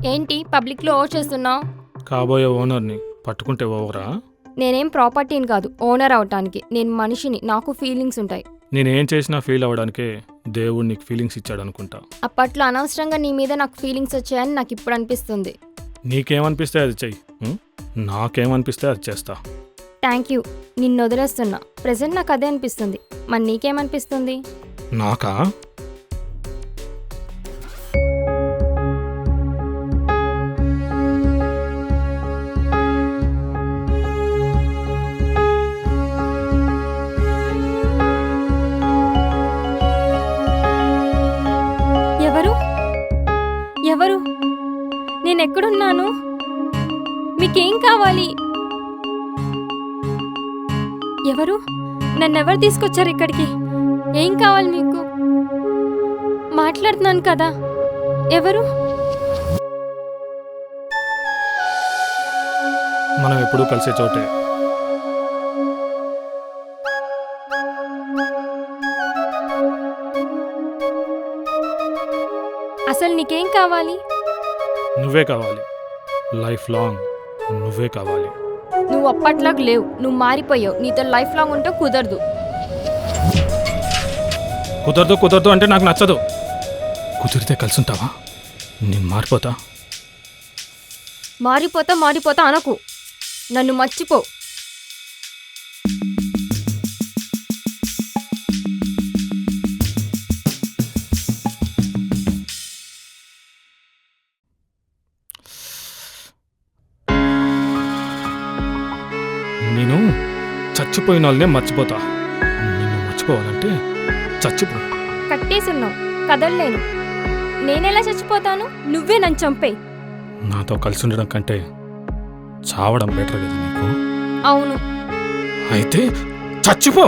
ఏంటి పబ్లిక్లో ఓ చేస్తున్నావు? కాబోయే ఓనర్ని పట్టుకుంటే ఓవరా? నేనేం ప్రాపర్టీని కాదు, ఓనర్ అవటానికి. నేను మనిషిని, నాకు ఫీలింగ్స్ ఉంటాయి. నేనేం చేసినా ఫీల్ అవ్వడానికే దేవుడు నీకు ఫీలింగ్స్ ఇచ్చాడు అనుకుంటా. అప్పట్లో అనవసరంగా నీ మీద నాకు ఫీలింగ్స్ వచ్చాయని నాకు ఇప్పుడు అనిపిస్తుంది. నీకేమనిపిస్తే అది చెయ్యి, నాకేమనిపిస్తే అది చేస్తా. Thank you. నిన్ను వదిలేస్తున్నా. ప్రెజెంట్ నాకు అదే అనిపిస్తుంది. మరి నీకేమనిపిస్తుంది? నాకా? ఎవరు? నేనెక్కడున్నాను? మీకేం కావాలి? ఎవరు? నన్నెవరు తీసుకొచ్చారు ఇక్కడికి? ఏం కావాలి మీకు? మాట్లాడుతున్నాను కదా. ఎవరు? మనం ఎప్పుడూ కలిసే చోటే. అసలు నీకేం కావాలి? నువ్వే కావాలి. లైఫ్ లాంగ్ నువ్వే కావాలి. నువ్వు అప్పట్లాగా లేవు. నువ్వు మారిపోయావు. నీతో లైఫ్ లాంగ్ ఉంటే కుదరదు. కుదరదు కుదరదు అంటే నాకు నచ్చదు. కుదిరితే కలిసి ఉంటావా? నేను మారిపోతా. మారిపోతా అనకు. నన్ను మర్చిపో. నేను చచ్చిపోయిన వాళ్ళనే మర్చిపోతా. నిన్ను మర్చిపోవాలంటే చచ్చిపో. కట్టేసున్నావు, కదలలేను. నేనెలా చచ్చిపోతాను? నువ్వే నన్ను చంపే. నాతో కలిసి ఉండడం కంటే చావడం బెటర్ కదా నీకు? అవును. అయితే చచ్చిపో.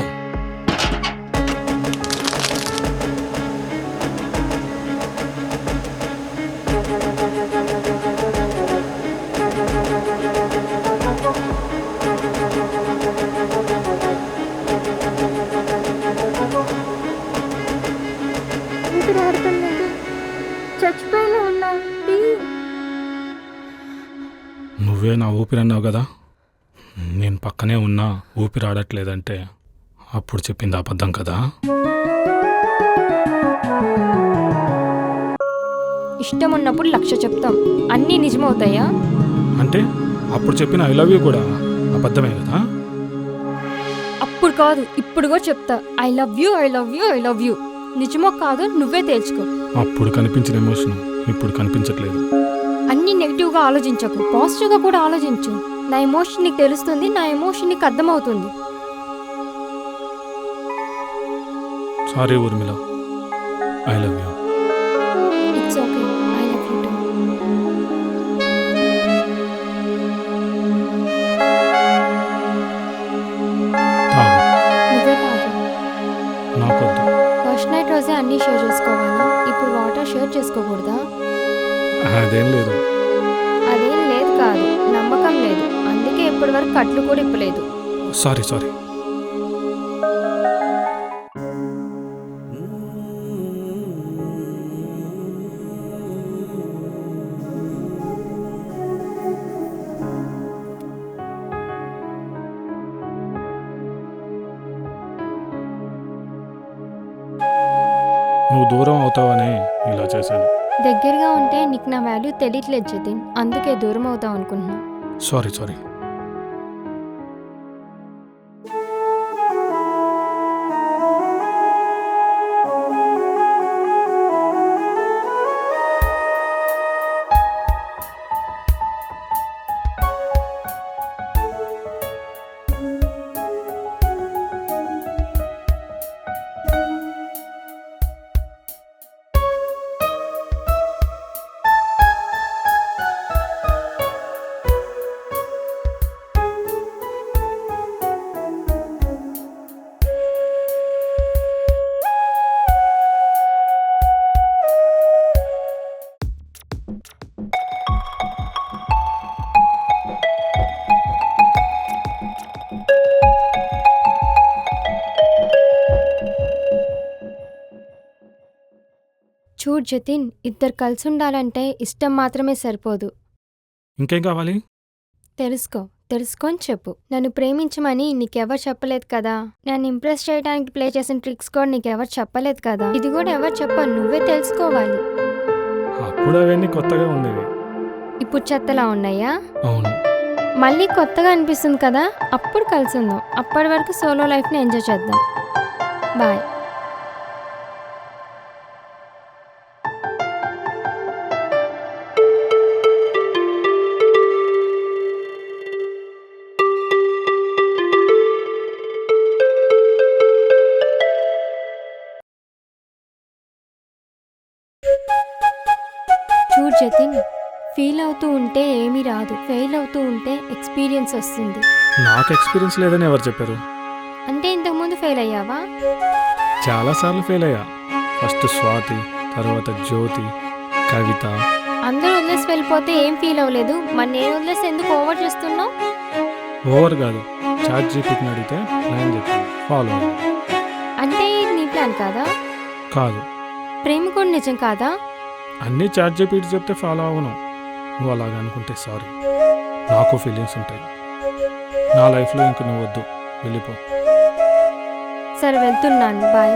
చచ్చిపోయినా ఉన్నా. నువ్వే నా ఊపిరి అన్నావు కదా. నేను పక్కనే ఉన్నా ఊపిరి ఆడట్లేదంటే అప్పుడు చెప్పింది అబద్ధం కదా. ఇష్టం ఉన్నప్పుడు 1,00,000 చెప్తాం. అన్నీ నిజమవుతాయా? అంటే అప్పుడు చెప్పిన ఐ లవ్ యూ కూడా అబద్ధమే కదా. అప్పుడు కాదు, ఇప్పుడు కూడా చెప్తా. I love you, I love you, I love you. నిజమో కాదో నువ్వే తేల్చుకో. అప్పుడు కనిపించిన ఎమోషన్ ఇప్పుడు కనిపించట్లేదు. అన్నీ నెగిటివ్గా ఆలోచించకు, పాజిటివ్గా కూడా ఆలోచించు. నా ఎమోషన్ నీకు తెలుస్తుంది, నా ఎమోషన్ నీకు అర్థమవుతుంది. Sorry Urmila, I love you. It's okay, I love you two. నువ్వే కాదు. నాకొద్దు. ఫస్ట్ నైట్ రోజే అన్నీ షేర్ చేసుకోవాలా? ఇప్పుడు వాటర్ షేర్ చేసుకోకూడదా? అదేం లేదు. అదేం లేదు కాదు, నమ్మకం లేదు. అందుకే ఇప్పటి వరకు కట్లు కూడా ఇప్పలేదు. సారీ. నువ్వు దూరం అవుతావని ఇలా చేశాను. దగ్గరగా ఉంటే నీకు నా వాల్యూ తెలియట్లేదు జతిన్. అందుకే దూరం అవుతావు అనుకుంటున్నా. సారీ. చూడు జతిన్, ఇద్దరు కలిసి ఉండాలంటే ఇష్టం మాత్రమే సరిపోదు. ఇంకేం కావాలి? తెలుసుకొని చెప్పు. నన్ను ప్రేమించమని నీకెవరు చెప్పలేదు కదా. నన్ను ఇంప్రెస్ చేయడానికి ప్లే చేసిన ట్రిక్స్ కూడా నీకెవరు చెప్పలేదు కదా. ఇది కూడా ఎవరు చెప్పాలి, నువ్వే తెలుసుకోవాలి. అప్పుడు అవన్నీ కొత్తగా ఉండేవి. ఇప్పుడు చెత్తలా ఉన్నాయా? అవును. మళ్ళీ కొత్తగా అనిపిస్తుంది కదా. అప్పుడు కలిసి ఉందాం. అప్పటి వరకు సోలో లైఫ్ని ఎంజాయ్ చేద్దాం. బాయ్. చూడు జతిన్, ఫీల్ అవుతూ ఉంటే ఏమీ రాదు, ఫెయిల్ అవుతూ ఉంటే ఎక్స్పీరియన్స్ వస్తుంది. నాకు ఎక్స్పీరియన్స్ లేదని ఎవరు చెప్పారు? అంటే ఇంతకుముందు ఫెయిల్ అయ్యావా? చాలాసార్లు ఫెయిల్ అయ్యా. ఫస్ట్ స్వాతి, తర్వాత జ్యోతి, కవిత. అందరూ వదిలేసి వెళ్ళిపోతే ఏం ఫీల్ అవ్వలేదు, మరి నేను వదిలేసి ఎందుకు ఓవర్ చేస్తున్నావు? ఓవర్ కాదు, చాట్ జీపీటీని అడిగితే ప్లాన్ చెప్పింది, ఫాలో అవ్వాలి. అంటే ఇది నీ ప్లాన్ కాదా? కాదు. ప్రేమ కూడా నిజం కాదా? అన్నీ చాట్ జీపీటీ చెప్తే ఫాలో అవ్వను. నువ్వు అలాగ అనుకుంటే సారీ. నాకు ఫీలింగ్స్ ఉంటాయి. నా లైఫ్లో ఇంక నువ్వు వద్దు, వెళ్ళిపో. సరే వెళ్తున్నాను, బాయ్.